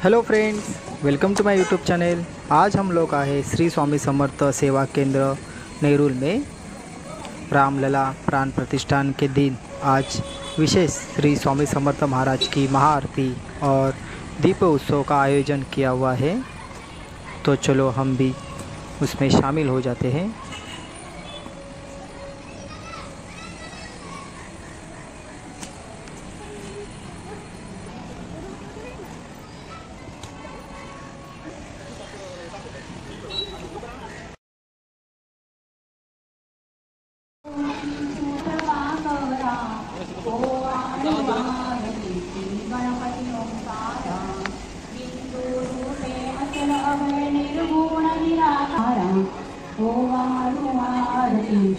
Hello friends, welcome to my YouTube channel. आज हम लोग आए श्री स्वामी समर्थ सेवा केंद्र नेरुल में रामलला प्राण प्रतिष्ठान के दिन आज विशेष श्री स्वामी समर्थ महाराज की महाआरती और दीप उत्सव का आयोजन किया हुआ है। तो चलो हम भी उसमें शामिल हो जाते हैं।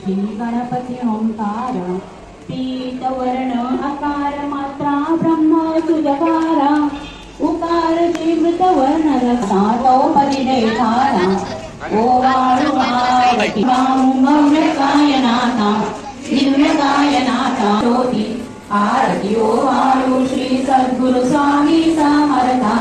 श्री गणपति ओंकार पीतवर्ण आकार मात्रा ब्रह्म सुजकारा उकार जीवृत वर्ण रसातो परिदेखारा ओवारुवारति कायनाथा दिव्य कायनाथा ज्योति आरति ओवारु श्री सद्गुरु स्वामी समर्था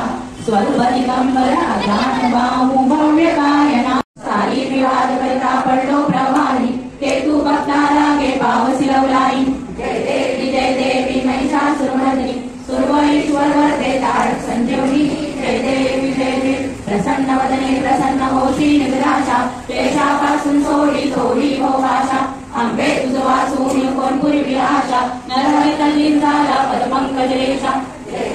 स्वरूप दिगंबर आधान बाहु भव्य कायना सारी विवाद करिता पडलो प्रवाही केतु भक्ताला गे पाव सिरवलाई जय देवी महिषासुरमर्दिनी सुरवैश्वर वरदे तारक संजीवनी जय देवी प्रसन्न वदने प्रसन्न होशी निराशा क्लेशापासून सोडी हो भाषा अंबे तुझ वासून कोण पूर्वी आशा नरहरि कलीन झाला पदपंकज रेषा जय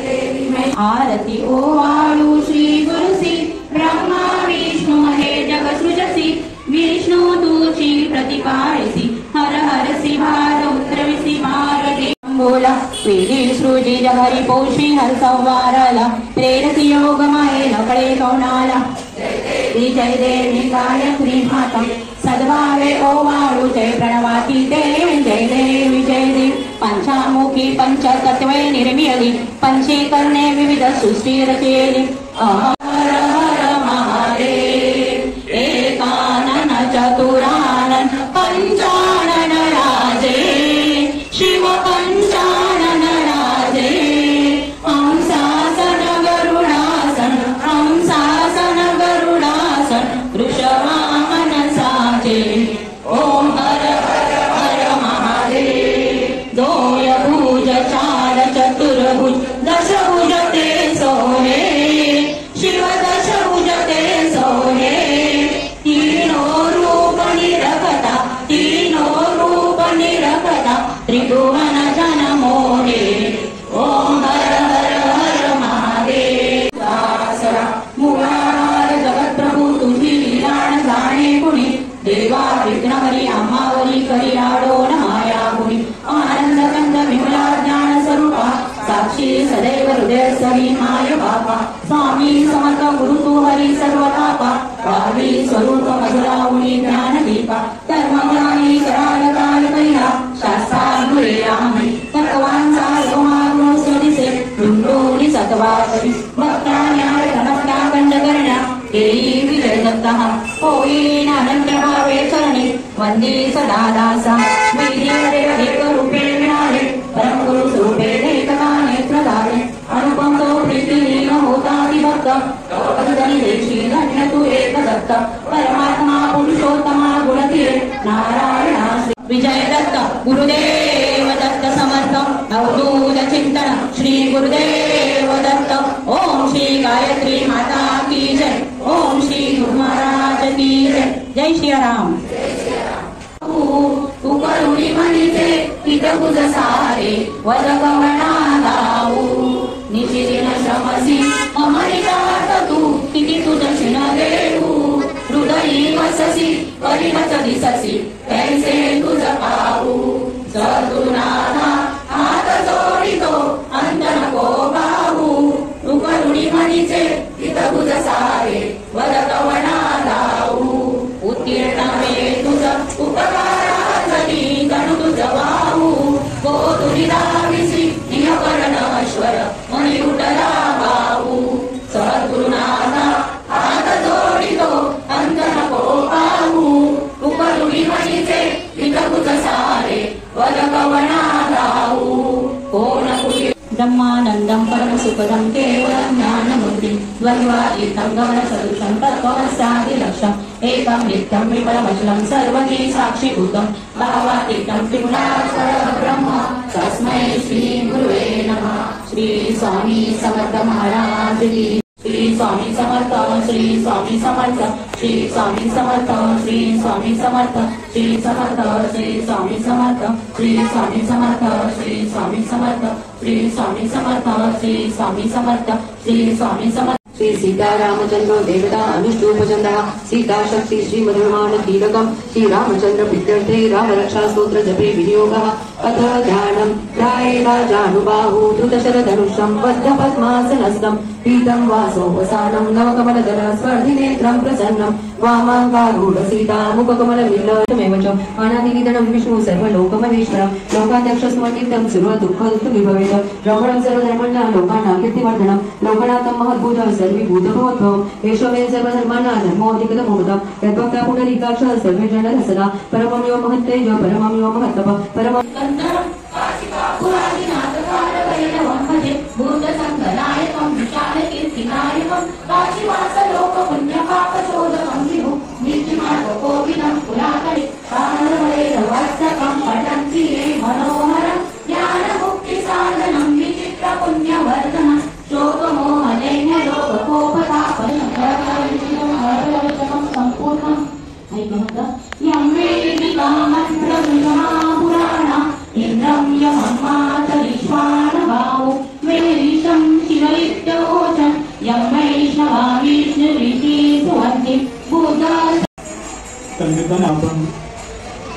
देवी आरती ओवाळू श्री गुरुसी ब्रह्मा विष्णु हे जग सृजसी विष्णु तुची प्रतिपाळसी हर हरसी भार उतरविसी मार्गे बोला वेदी सृजी जगरी पोषी हर संवाराला प्रेरती योग माये लकळे कौणाला जय देवी गायत्री माता सद्भावे ओवाळू जय प्रणवाती देवी जय देवी पंचामुखी पंचतत्वे निर्मियली पंचीकरणे विविध सृष्टी रचेली हर हर महादेव एकानन चतुरानन पंचानन राजे शिव पंचानन राजे हंसासन गरुडासन वृषवामन साजे ओम हर हर हर महादेव दोय भुज चार चतुर्भुज दशभुज ते सोहे शिव दशभुज ते सोहे तीनों रूप निरखता त्रिभुवन जन मोहे ओम हर हर हर महादेव दासरा मुरार जगत प्रभु तुझी लीलाण जाणे कुणी देवा विघ्नहरी आम्हावरी करी आडोन माया गुणी आनंद कंद विमला ज्ञान स्वरूपा साक्षी सदैव हृदय सरी माय बापा स्वामी समर्थ गुरु तू हरी सर्व तापा रावी स्वरूप मधुरावणी ज्ञान दीपा धर्मज्ञानी कराल काल कैला शास्त्रा गुरे आम्ही तत्वांचा लोमागुण स्वदिसे रुंडोनी सत्वासरी भक्तान्यार धनपटा कंड करण्या देई विजय दत्तः होईन अनंत भावे चरणी वंदे सदा दासा विधिवरे एक रूपे मिळाले परम गुरु स्वरूपे देखता नेत्रधारे अनुपम तो प्रीतीहीन होता विभक्त कधीतरी देशी धन्य तू एक दत्त परमात्मा पुरुषोत्तमा गुणधीर नारायणा विजय दत्त गुरुदेव दत्त समर्थ अवधूत चिंतन श्री गुरुदेव दत्त ओम श्री गायत्री माता की जय ओम श्री गुरु महाराज की जय जय श्री राम तू करुणी म्हणीचे हित तुझ सारे वद गमना गाऊ निशिदिन श्रमसी अमरितात तू किती तुझ शिण देऊ हृदयी वससी परिणत दिससी कैसे तुझ पाऊ सद्गुरुनाथा हात जोडितो अंत नको भाऊ तू करुणी म्हणीचे हित तुझ सारे वद गमना गाऊ उत्तीर्ण वे तुझ उपकाराजनी गणु तुझ वाहू गो तुरी दाविसी नियकरणश्वर मनी उठला भाऊ सद्गुरुनाथा हात जोडितो अंत नको पाहू तू करुणी म्हणीचे हित तुझ सारे वद गमना गाऊ कोण कुठे ब्रह्मानंदं परम सुखदं केवलं ज्ञानमूर्तिं द्वन्द्वातीतं गमनसदृशं तत्त्वमस्यादिलक्ष्यम् एकं नित्यं विफलमचलं सर्वगी साक्षीभूतं भावातीतं त्रिगुणात्मकं ब्रह्म तस्मै श्री गुरुवे नमः। श्री स्वामी समर्थ महाराज की श्री स्वामी समर्थ श्री स्वामी समर्थ श्री स्वामी समर्थ श्री स्वामी समर्थ श्री समर्थ श्री स्वामी समर्थ श्री स्वामी समर्थ श्री स्वामी समर्थ श्री स्वामी समर्थ श्री स्वामी समर्थ श्री स्वामी समर्थ। श्री सीतारामचंद्र देवता अनुष्टुपचंद्र सीता शक्ति श्री मधुरमान कीलकम श्री रामचंद्र प्रीत्यर्थे राम रक्षा स्तोत्र जपे विनियोगः अथ ध्यानं ध्यायेत् जानुबाहु धृतशरधनुषं बद्ध पद्मासनस्थं पीतं वासोपसानं नवकमलदल स्पर्धिनेत्रं प्रसन्नं वामाङ्गारूढ सीता मुखकमलमिलमेव च अनादिनिधनं विष्णु सर्वलोकमहेश्वरं लोकाध्यक्षस्मर्तितं सर्वदुःखदुःखविभवेत रमणं सर्वधर्मण्णां लोकानां कीर्तिवर्धनं लोकनाथं महद्भूतं सर्वभूतभवद्भवम् एष मे सर्वधर्माणां धर्मोऽधिकतमोदं यद्भक्ता पुण्डरीकाक्ष सर्वे जनः सदा परमं यो महत्तेज परमं यो महत्तप परमं भूतसंगनायकं विशालकीर्तिनायकं काशीवासलोकपुण्यपापशोधकं विभुं नीतिमार्गकोविदं पुरातने ताम्रमलेरवास्तकं पठन्ति ये मनोहरं ज्ञानमुक्तिसाधनं विचित्रपुण्यवर्धनं शोकमोहनैः लोककोपतापनं सम्पूर्णम् यं वेदिकामन्त्रविमापुराणा इन्द्रं यमं मातरिश्वानभावो वेदिशं शिवैत्यवोचं यं वैष्णवा विष्णुरिति सुवन्ति बुधा। त्या निमित्ताने आपण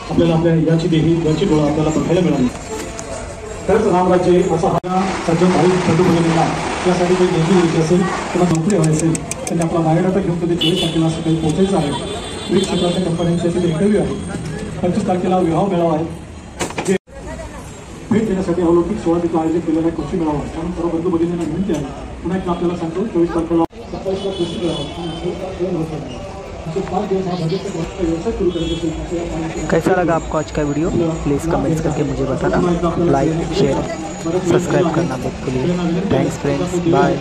आपल्याला आपल्या याची देही घरची डोळा आपल्याला बघायला मिळाली। खरंच रामराज्य असा हा सज्जन भाई बंधू भगिनींना यासाठी काही नेहमी यायची असेल किंवा नोकरी हवी असेल त्यांनी आपला बायोडाटा घेऊन कधी 24 तारखेला असं काही पोहोचायचं आहे। विविध क्षेत्राच्या कंपन्यांचे इंटरव्ह्यू आहे। 25 तारखेला विवाह मेळावा आहे जे भेट देण्यासाठी अलौकिक सोहळा तिथं आयोजित केलेला आहे कृषी मेळावा। त्यामुळे सर्व बंधू भगिनींना विनंती आहे पुन्हा एकदा आपल्याला सांगतो 24 तारखेला 27 ला कृषी मेळावा। कैसा लगा आपको आज का वीडियो? प्लीज़ कमेंट्स करके मुझे बताना। लाइक शेयर सब्सक्राइब करना मत भूलिए। Thanks friends, bye.